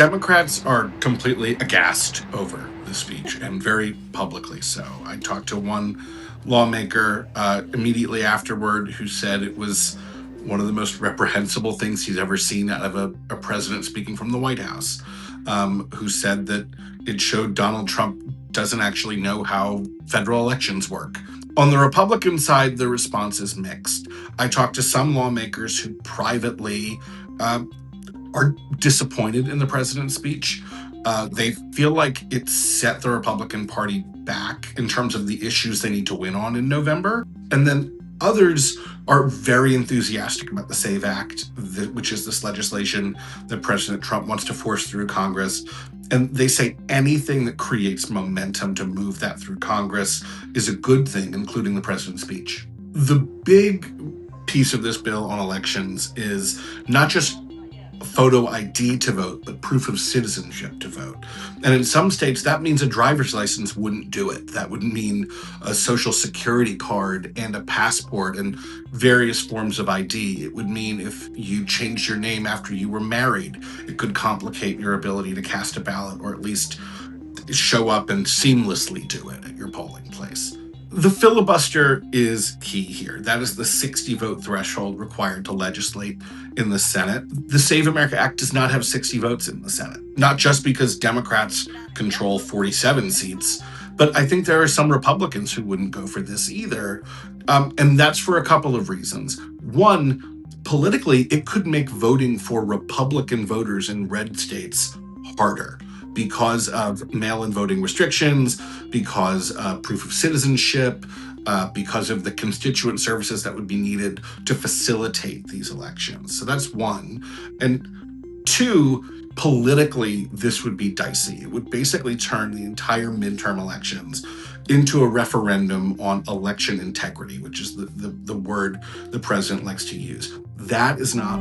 Democrats are completely aghast over the speech, and very publicly so. I talked to one lawmaker immediately afterward who said it was one of the most reprehensible things he's ever seen out of a president speaking from the White House, who said that it showed Donald Trump doesn't actually know how federal elections work. On the Republican side, the response is mixed. I talked to some lawmakers who privately uh, are disappointed in the president's speech. They feel like it set the Republican Party back in terms of the issues they need to win on in November. And then others are very enthusiastic about the SAVE Act, which is this legislation that President Trump wants to force through Congress. And they say anything that creates momentum to move that through Congress is a good thing, including the president's speech. The big piece of this bill on elections is not just photo ID to vote, but proof of citizenship to vote. And in some states, that means a driver's license wouldn't do it. That would mean a social security card and a passport and various forms of ID. It would mean if you changed your name after you were married, it could complicate your ability to cast a ballot or at least show up and seamlessly do it at your polling place. The filibuster is key here. That is the 60 vote threshold required to legislate in the Senate. The Save America Act does not have 60 votes in the Senate, not just because Democrats control 47 seats, but I think there are some Republicans who wouldn't go for this either. And that's for a couple of reasons. One, politically, it could make voting for Republican voters in red states harder because of mail-in voting restrictions, because proof of citizenship, because of the constituent services that would be needed to facilitate these elections. So that's one. And two, politically, this would be dicey. It would basically turn the entire midterm elections into a referendum on election integrity, which is the word the president likes to use. That is not